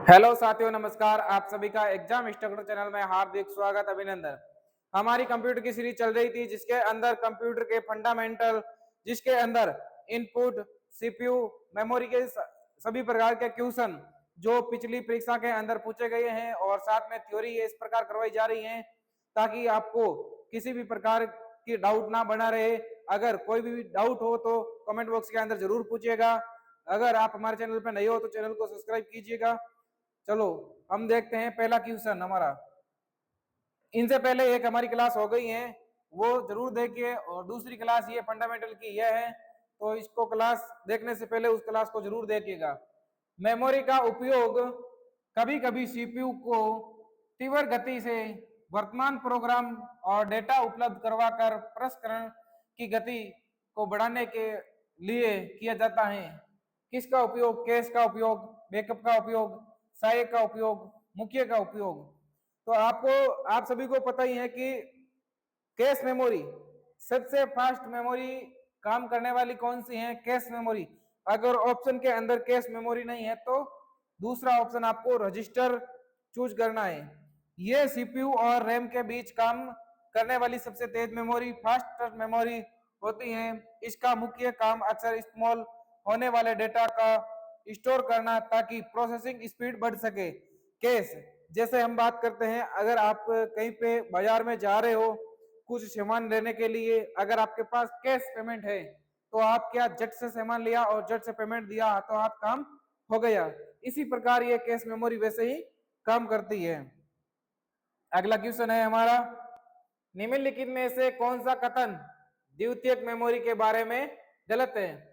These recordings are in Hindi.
हेलो साथियों, नमस्कार। आप सभी का एग्जाम इंस्ट्रक्टर चैनल में हार्दिक स्वागत, अभिनंदन। हमारी कंप्यूटर की सीरीज चल रही थी जिसके अंदर कंप्यूटर के फंडामेंटल, जिसके अंदर इनपुट, सीपीयू, मेमोरी के सभी प्रकार के क्वेश्चन जो पिछली परीक्षा के अंदर पूछे गए हैं और साथ में थ्योरी इस प्रकार करवाई जा रही है ताकि आपको किसी भी प्रकार की डाउट ना बना रहे। अगर कोई भी डाउट हो तो कमेंट बॉक्स के अंदर जरूर पूछिएगा। अगर आप हमारे चैनल पर नए हो तो चैनल को सब्सक्राइब कीजिएगा। चलो हम देखते हैं पहला क्वेश्चन हमारा। इनसे पहले एक हमारी क्लास हो गई है, वो जरूर देखिए। और दूसरी क्लास ये फंडामेंटल की यह है, तो इसको क्लास देखने से पहले उस क्लास को जरूर देखिएगा। मेमोरी का उपयोग कभी कभी सीपीयू को तीव्र गति से वर्तमान प्रोग्राम और डेटा उपलब्ध करवाकर प्रसंस्करण की गति को बढ़ाने के लिए किया जाता है। किसका उपयोग? कैश का उपयोग, बैकअप का उपयोग, सहायक का उपयोग, मुख्य का उपयोग। तो आप सभी को पता ही है कि कैश मेमोरी सबसे फास्ट मेमोरी काम करने वाली कौन सी है? Cache memory. अगर ऑप्शन के अंदर कैश मेमोरी नहीं है तो दूसरा ऑप्शन आपको रजिस्टर चूज करना है। ये सीपीयू और रैम के बीच काम करने वाली सबसे तेज मेमोरी, फास्ट मेमोरी होती है। इसका मुख्य काम अक्सर इस्तेमाल होने वाले डेटा का स्टोर करना ताकि प्रोसेसिंग स्पीड बढ़ सके। कैश, जैसे हम बात करते हैं, अगर आप कहीं पे बाजार में जा रहे हो कुछ सामान लेने के लिए, अगर आपके पास कैश पेमेंट है तो आप क्या झट से सामान लिया और झट से पेमेंट दिया तो आप काम हो गया। इसी प्रकार ये कैश मेमोरी वैसे ही काम करती है। अगला क्वेश्चन है हमारा, निम्नलिखित में से कौन सा कथन द्वितीयक मेमोरी के बारे में गलत है?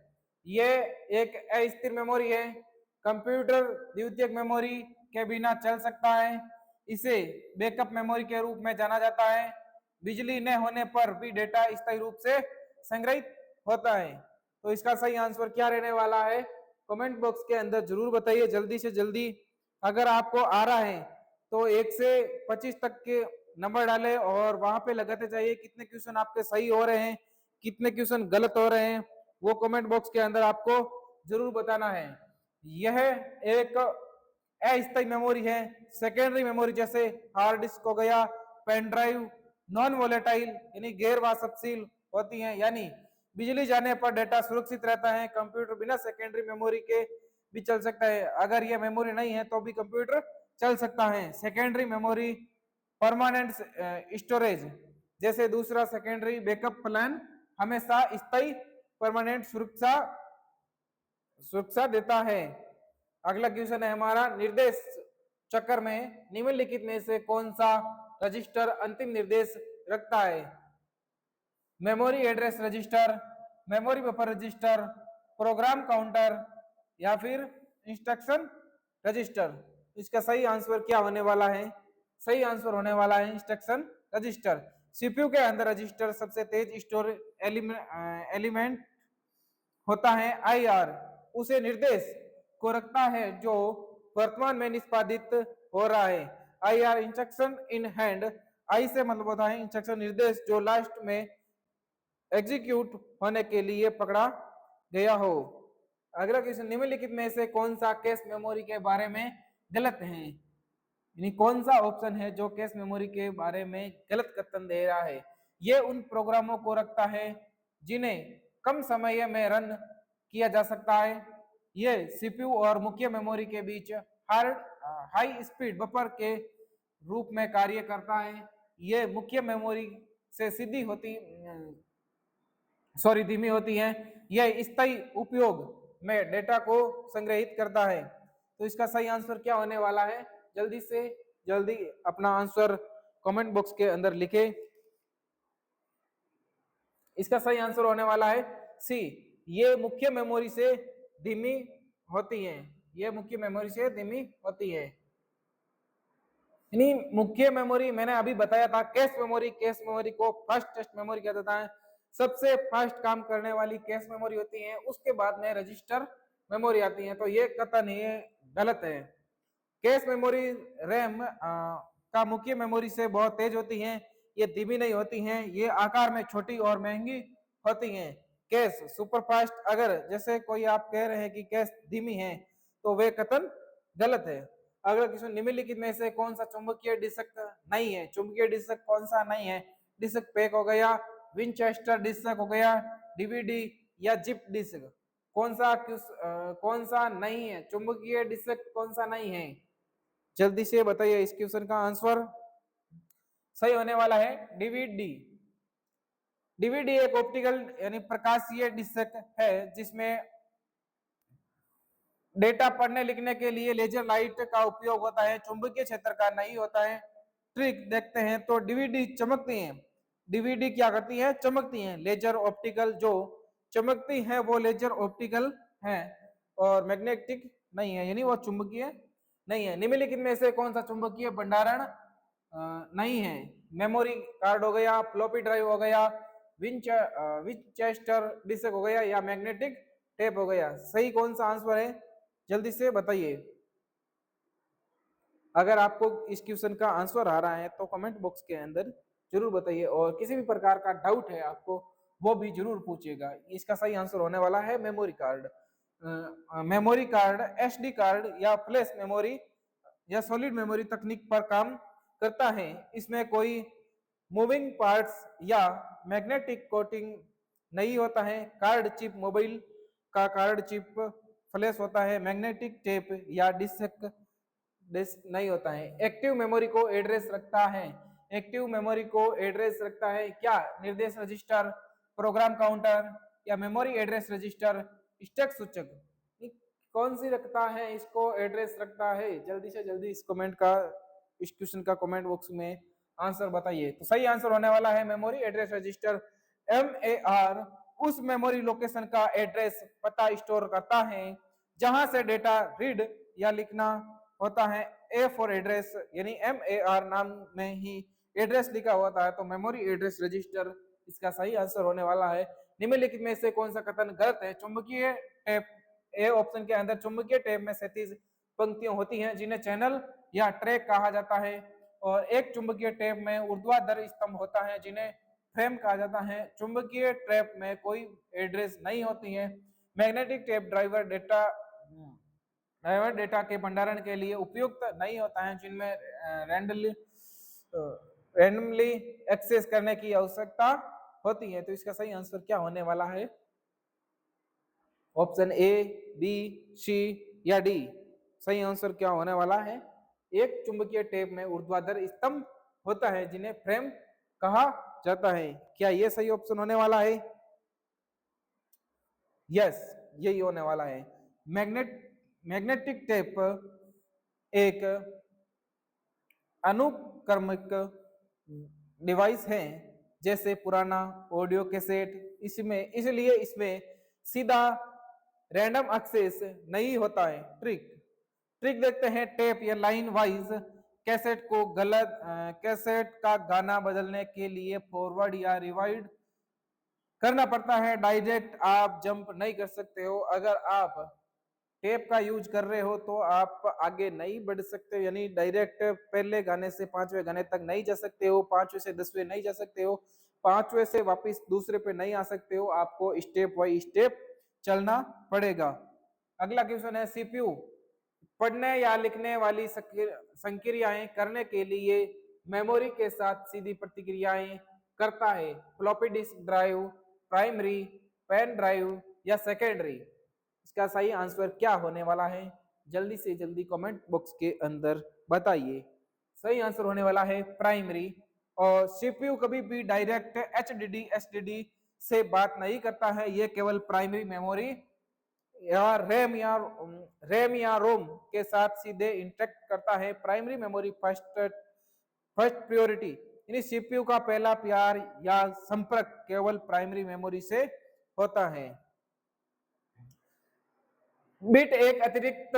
ये एक अस्थिर मेमोरी है। कंप्यूटर द्वितीयक मेमोरी के बिना चल सकता है। इसे बैकअप मेमोरी के रूप में जाना जाता है। बिजली न होने पर भी डेटा स्थायी रूप से संग्रहित होता है। तो इसका सही आंसर क्या रहने वाला है? कमेंट बॉक्स के अंदर जरूर बताइए जल्दी से जल्दी। अगर आपको आ रहा है तो 1 से 25 तक के नंबर डालें और वहां पे लगाते जाइए कितने क्वेश्चन आपके सही हो रहे हैं, कितने क्वेश्चन गलत हो रहे हैं, वो कमेंट बॉक्स के अंदर आपको जरूर बताना है। यह एक अस्थायी मेमोरी है। सेकेंडरी मेमोरी जैसे हार्ड डिस्क हो गया, पेन ड्राइव, नॉन वोलेटाइल यानी गैर वाष्पशील होती हैं, यानी बिजली जाने पर डेटा सुरक्षित रहता है। कंप्यूटर बिना सेकेंडरी मेमोरी के भी चल सकता है। अगर यह मेमोरी नहीं है तो भी कंप्यूटर चल सकता है। सेकेंडरी मेमोरी परमानेंट स्टोरेज, जैसे दूसरा सेकेंडरी बैकअप प्लान हमेशा स्थायी परमानेंट सुरक्षा देता है। अगला क्वेश्चन है हमारा, निर्देश चक्र में निम्नलिखित में से कौन सा रजिस्टर अंतिम निर्देश रखता है? Memory address register, memory buffer register, program counter या फिर इंस्ट्रक्शन रजिस्टर। इसका सही आंसर क्या होने वाला है? सही आंसर होने वाला है इंस्ट्रक्शन रजिस्टर। सीपीयू के अंदर रजिस्टर सबसे तेज स्टोर एलिमेंट होता है। आईआर उसे निर्देश को रखता है जो वर्तमान में निष्पादित हो रहा है। आईआर इंस्ट्रक्शन इन हैंड, आई से मतलब होता है इंस्ट्रक्शन निर्देश जो लास्ट में एग्जीक्यूट होने के लिए पकड़ा गया हो। अगला क्वेश्चन, निम्नलिखित में से कौन सा कैश मेमोरी के बारे में गलत है? यानी कौन सा ऑप्शन है जो कैश मेमोरी के बारे में गलत कथन दे रहा है? ये उन प्रोग्रामों को रखता है जिन्हें कम समय में रन किया जा सकता है। ये सीपीयू और मुख्य मेमोरी के बीच हाई स्पीड बफर के रूप में कार्य करता है। ये मुख्य मेमोरी से धीमी होती है। यह स्थायी उपयोग में डेटा को संग्रहित करता है। तो इसका सही आंसर क्या होने वाला है? जल्दी से जल्दी अपना आंसर कमेंट बॉक्स के अंदर लिखे। इसका सही आंसर होने वाला है सी, ये मुख्य मेमोरी से धीमी होती है। ये मुख्य मेमोरी से धीमी होती है। यानी मुख्य मेमोरी मैंने अभी बताया था, कैश मेमोरी को फास्टेस्ट मेमोरी कहा जाता है। सबसे फास्ट काम करने वाली कैश मेमोरी होती है, उसके बाद में रजिस्टर मेमोरी आती है। तो ये कथन ये गलत है। कैश मेमोरी रैम का मुख्य मेमोरी से बहुत तेज होती हैं। ये धीमी नहीं होती हैं। ये आकार में छोटी और महंगी होती हैं। कैश सुपर फास्ट, अगर जैसे कोई आप कह रहे हैं कि कैश धीमी है तो वे कथन गलत है। अगला क्वेश्चन, निम्नलिखित में से कौन सा चुंबकीय डिस्क नहीं है? चुंबकीय डिस्क कौन सा नहीं है? डिस्क पैक हो गया, विंचेस्टर डिस्क हो गया, डीवीडी या जिप डिस्क। कौन सा नहीं है? चुंबकीय डिस्क कौन सा नहीं है? जल्दी से बताइए इस क्वेश्चन का आंसर। सही होने वाला है डीवीडी। डीवीडी एक ऑप्टिकल यानी प्रकाशीय डिस्क है जिसमें डेटा पढ़ने लिखने के लिए लेजर लाइट का उपयोग होता है, चुंबकीय क्षेत्र का नहीं होता है। ट्रिक देखते हैं तो डीवीडी चमकती हैं। डीवीडी क्या करती है? चमकती हैं। लेजर ऑप्टिकल जो चमकती है वो लेजर ऑप्टिकल है और मैग्नेटिक नहीं है, यानी वो चुंबकीय नहीं है। निम्नलिखित में से कौन सा चुंबकीय भंडारण नहीं है? मेमोरी कार्ड हो गया, फ्लॉपी ड्राइव हो गया, विंचेस्टर डिस्क हो गया या मैग्नेटिक टेप हो गया। सही कौन सा आंसर है? जल्दी से बताइए। अगर आपको इस क्वेश्चन का आंसर आ रहा है तो कमेंट बॉक्स के अंदर जरूर बताइए और किसी भी प्रकार का डाउट है आपको वो भी जरूर पूछिएगा। इसका सही आंसर होने वाला है memory card. Memory card SD card या फ्लैश मेमोरी या सॉलिड मेमोरी तकनीक पर काम करता है। इसमें कोई मूविंग पार्ट्स या मैग्नेटिक कोटिंग नहीं होता है। कार्ड चिप मोबाइल का कार्ड चिप फ्लैश होता है। मैग्नेटिक टेप या डिस्क नहीं होता है। एक्टिव मेमोरी को एड्रेस रखता है। एक्टिव मेमोरी को एड्रेस रखता है क्या? निर्देश रजिस्टर, प्रोग्राम काउंटर या मेमोरी एड्रेस रजिस्टर, स्टैक सूचक। कौन सी रखता है? इसको एड्रेस रखता है। जल्दी से जल्दी इस क्वेश्चन का कमेंट बॉक्स में आंसर बताइए। तो सही आंसर होने वाला है मेमोरी एड्रेस रजिस्टर। MAR उस मेमोरी लोकेशन का एड्रेस पता स्टोर करता है जहां से डेटा रीड या लिखना होता है। A फॉर एड्रेस, यानी MAR नाम में ही एड्रेस लिखा होता है, तो मेमोरी एड्रेस रजिस्टर इसका सही आंसर होने वाला है। निम्नलिखित में से कौन सा कथन गलत है? चुंबकीय टेप, ए ऑप्शन के अंदर चुंबकीय टेप में 37 पंक्तियां होती हैं जिन्हें चैनल या ट्रैक कहा जाता है, और एक चुंबकीय टेप में ऊर्ध्वाधर स्तंभ होता है जिन्हें फ्रेम कहा जाता है। चुंबकीय टेप में कोई एड्रेस नहीं होती है। मैग्नेटिक टेप ड्राइवर डेटा के भंडारण के लिए उपयुक्त नहीं होता है जिनमें रैंडमली एक्सेस करने की आवश्यकता होती है। तो इसका सही आंसर क्या होने वाला है? ऑप्शन ए, बी, सी या डी। सही आंसर क्या होने वाला है? एक चुंबकीय टेप में ऊर्ध्वाधर स्तंभ होता है जिन्हें फ्रेम कहा जाता है। क्या ये सही ऑप्शन होने वाला है? यस, यही होने वाला है। मैग्नेटिक टेप एक अनुक्रमिक डिवाइस है जैसे पुराना ऑडियो कैसेट, इसलिए इसमें सीधा रैंडम एक्सेस नहीं होता है। ट्रिक देखते हैं। टेप या लाइन वाइज कैसेट का गाना बदलने के लिए फॉरवर्ड या रिवाइंड करना पड़ता है। डायरेक्ट आप जंप नहीं कर सकते हो। अगर आप टेप का यूज कर रहे हो तो आप आगे नहीं बढ़ सकते, यानी डायरेक्ट पहले गाने से 5वें गाने तक नहीं जा सकते हो, 5वें से 10वें नहीं जा सकते हो, 5वें से वापस दूसरे पे नहीं आ सकते हो। आपको स्टेप बाय स्टेप चलना पड़ेगा। अगला क्वेश्चन है, सीपीयू पढ़ने या लिखने वाली संक्रियाएं करने के लिए मेमोरी के साथ सीधी प्रतिक्रियाएं करता है। Floppy disk drive, primary, pen drive या सेकेंडरी। इसका सही आंसर क्या होने वाला है? जल्दी से जल्दी कमेंट बॉक्स के अंदर बताइए। सही आंसर होने वाला है प्राइमरी। और सीपीयू कभी भी डायरेक्ट HDD SSD से बात नहीं करता है, ये केवल प्राइमरी मेमोरी या रैम या रोम के साथ सीधे इंटरेक्ट करता है। प्राइमरी मेमोरी फर्स्ट प्रायोरिटी, यानी सीपीयू का पहला प्यार या संपर्क केवल प्राइमरी मेमोरी से होता है। बिट एक अतिरिक्त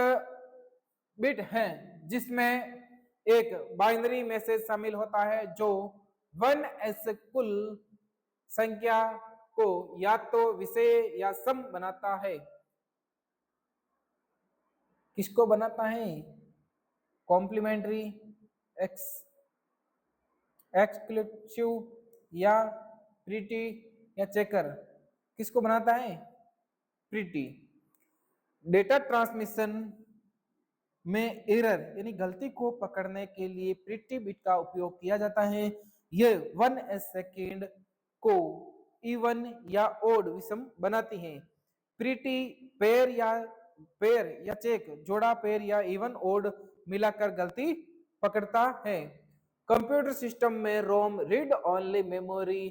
बिट है जिसमें एक बाइनरी मैसेज शामिल होता है जो 1s कुल संख्या को या तो विषय या सम बनाता है। किसको बनाता है? कॉम्प्लीमेंट्री, एक्सक्लूसिव या प्रीटी या चेकर। किसको बनाता है? प्रीटी। डेटा ट्रांसमिशन में एरर यानी गलती को पकड़ने के लिए प्रिटी बिट का उपयोग किया जाता है। यह 1 सेकेंड को इवन या ओड विषम बनाती है। प्रिटी पेयर या चेक जोड़ा पेयर या इवन ओड मिलाकर गलती पकड़ता है। कंप्यूटर सिस्टम में रोम रीड ओनली मेमोरी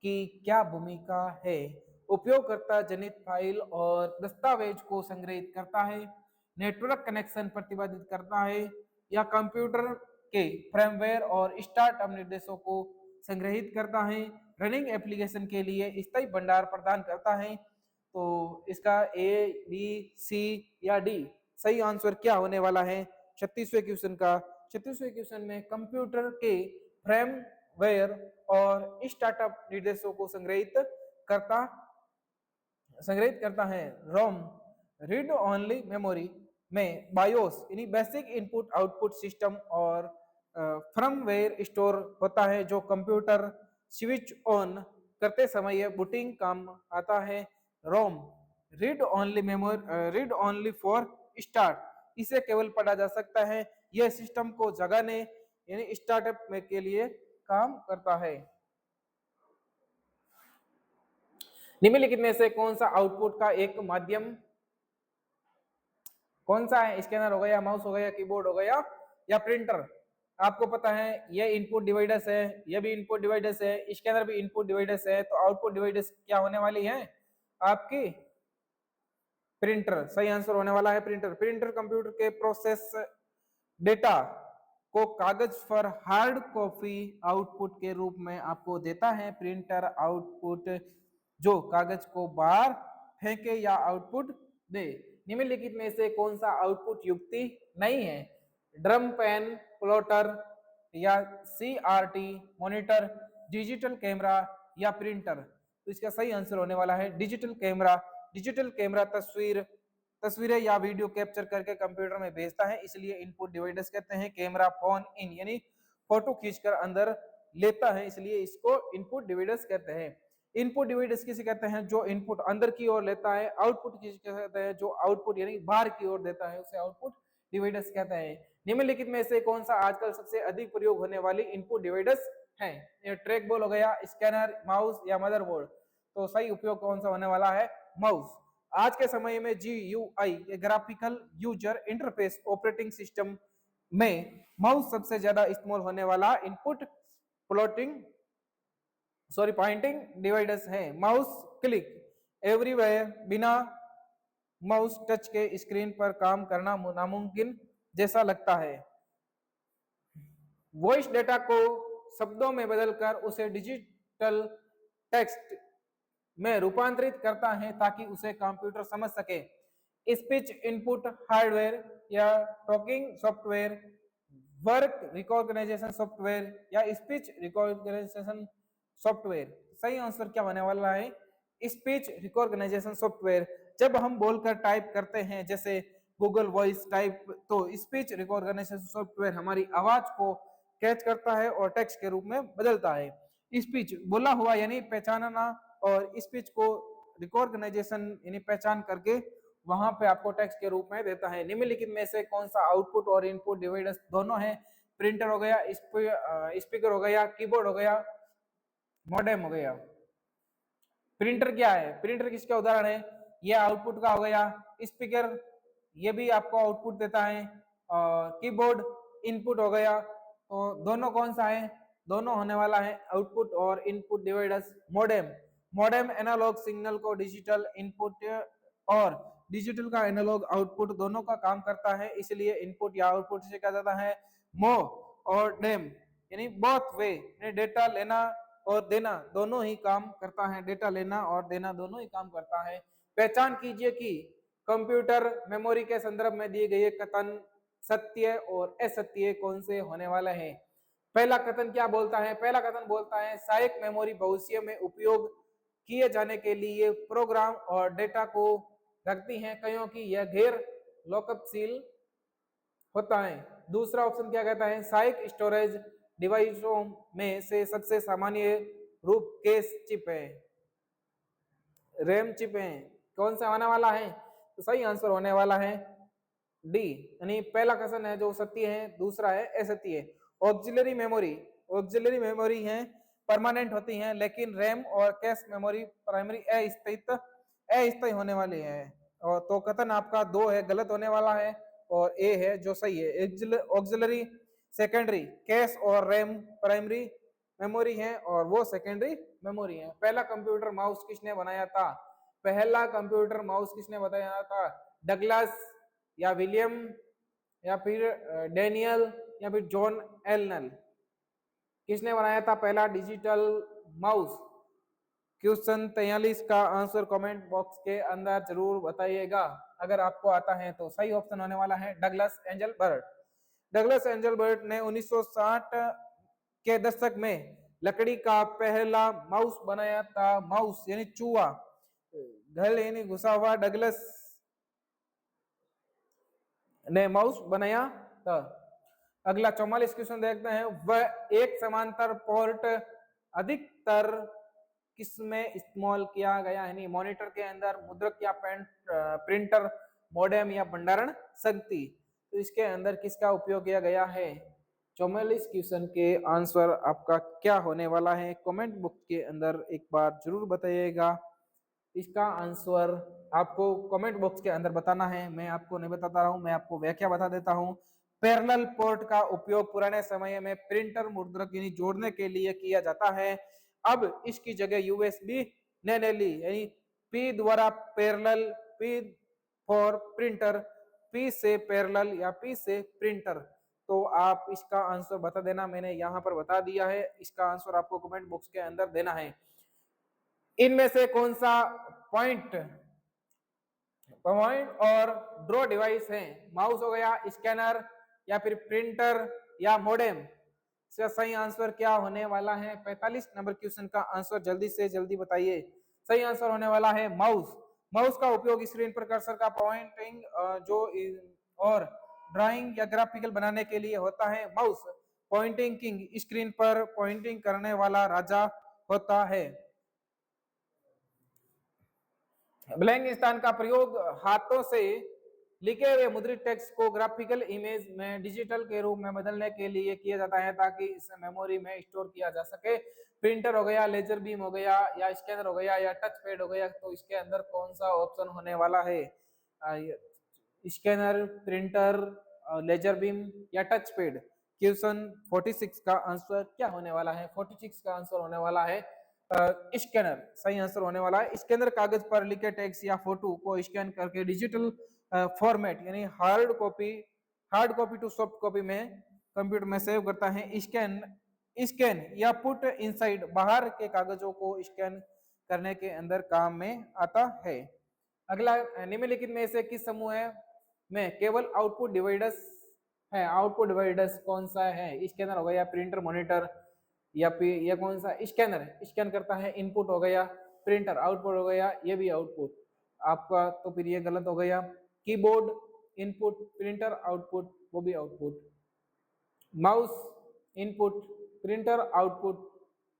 की क्या भूमिका है? उपयोगकर्ता जनित फाइल और दस्तावेज को संग्रहित करता है, नेटवर्क कनेक्शन प्रतिबंधित करता है, या कंप्यूटर के फ्रेमवेयर और स्टार्टअप निर्देशों को संग्रहित करता है, रनिंग एप्लीकेशन के लिए स्थायी भंडार प्रदान करता है। तो इसका ए, बी, सी या डी सही आंसर क्या होने वाला है 36वें क्वेश्चन का? 36वें क्वेश्चन में कंप्यूटर के फ्रेमवेयर और स्टार्टअप निर्देशों को करता है। रोम रीड ओनली मेमोरी में बायोस यानी बेसिक इनपुट आउटपुट सिस्टम और फर्मवेयर स्टोर होता है जो कंप्यूटर स्विच ऑन करते समय बूटिंग काम आता है। रोम रीड ओनली फॉर स्टार्ट इसे केवल पढ़ा जा सकता है, यह सिस्टम को जगाने यानी स्टार्टअप में के लिए काम करता है। निम्नलिखित में से कौन सा आउटपुट का एक माध्यम कौन सा है? स्कैनर हो गया, माउस हो गया, कीबोर्ड हो गया या प्रिंटर? आपको पता है ये इनपुट डिवाइस है, ये भी इनपुट डिवाइस है, स्कैनर भी इनपुट डिवाइस है, तो आउटपुट डिवाइस क्या होने वाली है आपकी? प्रिंटर सही आंसर होने वाला है प्रिंटर। प्रिंटर कंप्यूटर के प्रोसेस डेटा को कागज पर हार्ड कॉपी आउटपुट के रूप में आपको देता है। प्रिंटर आउटपुट जो कागज को बाहर फेंके या आउटपुट दे। निम्नलिखित में से कौन सा आउटपुट युक्ति नहीं है? ड्रम पेन प्लॉटर या सीआरटी मॉनिटर, डिजिटल कैमरा या प्रिंटर? तो इसका सही आंसर होने वाला है डिजिटल कैमरा। डिजिटल कैमरा तस्वीरें या वीडियो कैप्चर करके कंप्यूटर में भेजता है, इसलिए इनपुट डिवाइस कहते हैं। कैमरा फोन इन यानी फोटो खींचकर अंदर लेता है, इसलिए इसको इनपुट डिवाइस कहते हैं। इनपुट डिवाइस किसे कहते हैं? जो इनपुट अंदर की ओर लेता है। आउटपुट किसे कहते हैं? जो आउटपुट यानी बाहर की ओर देता है, उसे आउटपुट डिवाइस कहते हैं। निम्नलिखित में से कौन सा आजकल सबसे अधिक प्रयोग होने वाली इनपुट डिवाइस है? ट्रैक बॉल हो गया, स्कैनर, माउस या मदरबोर्ड? तो सही उपयोग कौन सा होने वाला है? माउस। आज के समय में GUI graphical user interface operating system में माउस सबसे ज्यादा इस्तेमाल होने वाला इनपुट पॉइंटिंग डिवाइस है। माउस क्लिक एवरीवेयर बिना माउस टच के स्क्रीन पर काम करना नामुमकिन जैसा लगता है। वॉइस डेटा को शब्दों में बदलकर उसे डिजिटल टेक्स्ट में रूपांतरित करता है ताकि उसे कंप्यूटर समझ सके। स्पीच इनपुट हार्डवेयर या talking software, work recognition software या स्पीच रिकॉग्नाइजेशन सॉफ्टवेयर? सही आंसर क्या होने वाला है? Speech recognition software. जब हम बोलकर टाइप करते हैं जैसे गूगल वॉइस टाइप, तो स्पीच रिकॉग्नाइजेशन सॉफ्टवेयर हमारी आवाज को कैच करता है और टेक्स्ट के रूप में बदलता है। स्पीच बोला हुआ यानी पहचानना, और स्पीच को रिकॉग्नाइजेशन यानी पहचान करके वहां पे आपको टेक्स्ट के रूप में देता है। निम्नलिखित में से कौन सा आउटपुट और इनपुट डिवाइस दोनों है? प्रिंटर हो गया, स्पीकर हो गया, कीबोर्ड हो गया, मॉडेम हो गया। प्रिंटर क्या है? प्रिंटर किसका उदाहरण है? ये आउटपुट का हो गया। स्पीकर ये भी आपको आउटपुट देता है। कीबोर्ड इनपुट हो गया। तो दोनों कौन सा है? दोनों होने वाला है आउटपुट और input device. Modem analogue signal को डिजिटल इनपुट और डिजिटल का एनालॉग आउटपुट दोनों का काम करता है, इसलिए इनपुट या आउटपुट से कहा जाता है मो और डेम यानी बोथ वे, डेटा लेना और देना दोनों ही काम करता है। डेटा लेना और देना दोनों ही काम करता है। पहचान कीजिए कि कंप्यूटर मेमोरी के संदर्भ में दिए गए कथन सत्य और असत्य कौन से होने वाला है? पहला कथन क्या बोलता है? पहला कथन बोलता है सहायक मेमोरी भविष्य में उपयोग किए जाने के लिए प्रोग्राम और डेटा को रखती हैं क्योंकि यह गैर लॉकअपशील होता है। दूसरा ऑप्शन क्या कहता है? सहायक स्टोरेज डिवाइसों में से सबसे सामान्य रूप कैश चिप है, रैम चिप है। कौन सा आने वाला है? तो सही आंसर होने वाला है डी, यानी पहला क्वेश्चन है जो सत्य है, दूसरा है असत्य है। ऑक्सिलरी मेमोरी है परमानेंट होती हैं, लेकिन रैम और कैश मेमोरी प्राइमरी अस्थायी होने वाली है। और तो कथन आपका दो है गलत होने वाला है और ए है जो सही है। ऑक्सिलरी सेकेंडरी कैश और रैम प्राइमरी मेमोरी है और वो सेकेंडरी मेमोरी है। पहला कंप्यूटर माउस किसने बनाया था? पहला कंप्यूटर माउस किसने बनाया था? डगलस या विलियम या फिर डेनियल या फिर जॉन एलनल? किसने बनाया था पहला डिजिटल माउस? क्वेश्चन 43 का आंसर कमेंट बॉक्स के अंदर जरूर बताइएगा। अगर आपको आता है तो सही ऑप्शन होने वाला है Douglas Engelbart. Douglas Engelbart ने 1960 के दशक में लकड़ी का पहला माउस बनाया था। माउस यानी चूहा, घर यानी घुसा हुआ, डगलस ने माउस बनाया था। अगला 44 क्वेश्चन देखते हैं। वह एक समांतर पोर्ट अधिकतर किसमें इस्तेमाल किया गया है? मॉनिटर के अंदर, मुद्रक या प्रिंटर, मॉडेम या भंडारण शक्ति, तो इसके अंदर किसका उपयोग किया गया है? 44 क्वेश्चन के आंसर आपका क्या होने वाला है? कमेंट बॉक्स के अंदर एक बार जरूर बताइएगा। इसका आंसर आपको कमेंट बॉक्स के अंदर बताना है, मैं आपको नहीं बताता रहा हूं, मैं आपको व्याख्या बता देता हूं। पैरेलल पोर्ट का उपयोग पुराने समय में प्रिंटर मुद्रक यानी जोड़ने के लिए किया जाता है। अब इसकी जगह यूएसबी ने ले ली, यानी पी द्वारा parallel, P for printer, P से पैरेलल या पी से प्रिंटर। तो आप इसका आंसर बता देना, मैंने यहाँ पर बता दिया है। इसका आंसर आपको कमेंट बॉक्स के अंदर देना है। इनमें से कौन सा पॉइंट और ड्रॉ डिवाइस है? माउस हो गया, स्कैनर या फिर प्रिंटर या मॉडेम? इसका सही आंसर क्या होने वाला है? 45 नंबर क्वेश्चन का आंसर जल्दी से जल्दी बताइए। सही आंसर होने वाला है माउस। माउस का उपयोग स्क्रीन पर कर्सर का पॉइंटिंग जो और ड्राइंग या ग्राफिकल बनाने के लिए होता है। माउस पॉइंटिंग किंग, स्क्रीन पर पॉइंटिंग करने वाला राजा होता है। ब्लैंक स्थान का प्रयोग हाथों से लिखे हुए मुद्रित टेक्स्ट को ग्राफिकल इमेज में डिजिटल के रूप में बदलने के लिए किया जाता है ताकि इसे मेमोरी में स्टोर किया जा सके। प्रिंटर हो गया, लेजर बीम हो गया या स्कैनर हो गया या टच पैड हो गया, तो इसके अंदर कौन सा ऑप्शन होने वाला है? स्कैनर, प्रिंटर, लेजर बीम या टच पैड? क्वेश्चन 46 का आंसर क्या होने वाला है? 46 का आंसर होने वाला है स्कैनर। सही आंसर होने वाला है स्कैनर। कागज पर लिखे टेक्स्ट या फोटो को स्कैन करके डिजिटल फॉर्मेट यानी hard copy to soft copy में कंप्यूटर में सेव करता है। स्कैन या पुट इनसाइड, बाहर के कागजों को स्कैन करने के अंदर काम में आता है। अगला, निम्नलिखित में से किस समूह में केवल आउटपुट डिवाइडर्स है? आउटपुट डिवाइडर्स कौन सा है? स्कैनर हो गया, प्रिंटर, मॉनिटर या फिर ये कौन सा? स्कैनर स्कैन करता है। इनपुट हो गया, प्रिंटर आउटपुट हो गया, ये भी आउटपुट आपका, तो फिर ये गलत हो गया। कीबोर्ड इनपुट, प्रिंटर आउटपुट, वो भी output. Mouse input, printer output,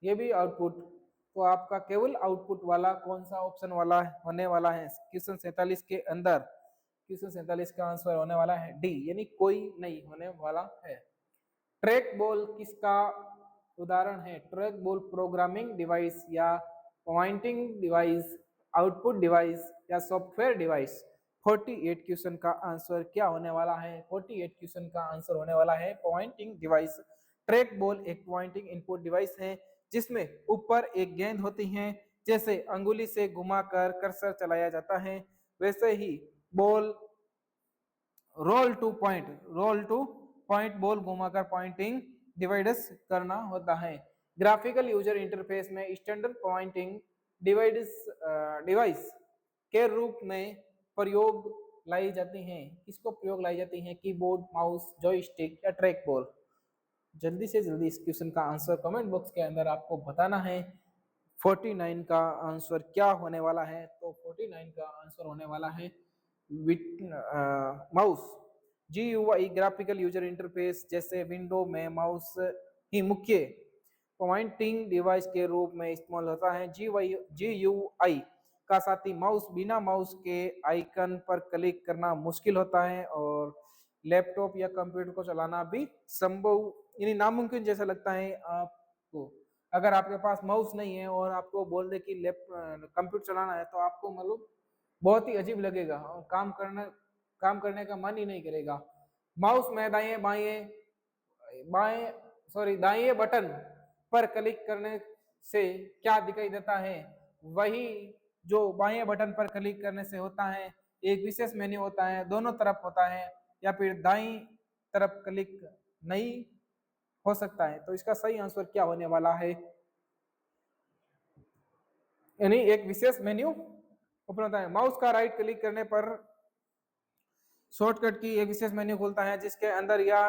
ये भी आउटपुट। तो आपका केवल आउटपुट वाला कौन सा ऑप्शन वाला होने वाला है क्वेश्चन 47 के अंदर? क्वेश्चन 47 का आंसर होने वाला है डी, यानी कोई नहीं होने वाला है। ट्रैक बॉल किसका उदाहरण है? ट्रैक बॉल प्रोग्रामिंग डिवाइस या पॉइंटिंग डिवाइस, आउटपुट डिवाइस या सॉफ्टवेयर डिवाइस? 48 क्वेश्चन का आंसर क्या होने वाला है? 48 क्वेश्चन का आंसर होने वाला है पॉइंटिंग डिवाइस। ट्रैक बॉल एक पॉइंटिंग इनपुट डिवाइस है जिसमें ऊपर एक गेंद होती है, जैसे अंगुली से घुमाकर कर्सर चलाया जाता है, वैसे ही ball roll to point ball घुमाकर पॉइंटिंग डिवाइस करना होता है। ग्राफिकल यूजर इंटरफेस में स्टैंडर्ड पॉइंटिंग डिवाइस के रूप में प्रयोग लाई जाती हैं। किसको प्रयोग लाई जाती हैं? कीबोर्ड, माउस, जॉयस्टिक या ट्रैक बॉल? जल्दी से जल्दी इस क्वेश्चन का आंसर कमेंट बॉक्स के अंदर आपको बताना है। 49 का आंसर क्या होने वाला है? तो 49 का आंसर होने वाला है mouse. GUI graphical user interface, जैसे विंडो में माउस ही मुख्य पॉइंटिंग डिवाइस के रूप में इस्तेमाल होता है। GUI का साथ ही माउस, बिना माउस के आइकन पर क्लिक करना मुश्किल होता है और लैपटॉप या कंप्यूटर को चलाना भी संभव यानी नामुमकिन जैसा लगता है आपको। अगर आपके पास माउस नहीं है और आपको बोल दे कि कंप्यूटर चलाना है, तो आपको मतलब बहुत ही अजीब लगेगा और काम करने का मन ही नहीं करेगा। माउस में दाएं बटन पर क्लिक करने से क्या दिखाई देता है, वही जो बाएं बटन पर क्लिक करने से होता है। एक विशेष मेन्यू होता है, दोनों तरफ होता है, या फिर दाईं तरफ क्लिक नहीं हो सकता है। तो इसका सही आंसर क्या होने वाला है, यानी एक विशेष मेन्यू ओपन होता है। माउस का राइट क्लिक करने पर शॉर्टकट की एक विशेष मेन्यू खुलता है, जिसके अंदर या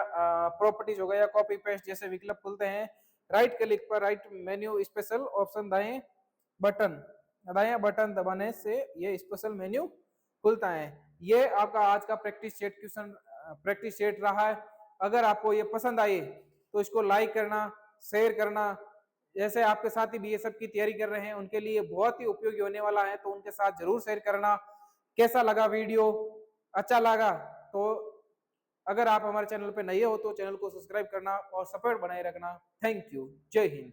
प्रॉपर्टीज हो गया या कॉपी पेस्ट जैसे विकल्प खुलते हैं। राइट क्लिक पर राइट मेन्यू स्पेशल ऑप्शन दाएं बटन दबाने से ये स्पेशल मेन्यू खुलता है। ये आपका आज का प्रैक्टिस सेट रहा है। अगर आपको ये पसंद आए तो इसको लाइक करना, शेयर करना। जैसे आपके साथी भी ये सब की तैयारी कर रहे हैं, उनके लिए बहुत ही उपयोगी होने वाला है, तो उनके साथ जरूर शेयर करना। कैसा लगा वीडियो, अच्छा लगा तो अगर आप हमारे चैनल पे नए हो तो चैनल को सब्सक्राइब करना और सपोर्ट बनाए रखना। Thank you. जय हिंद।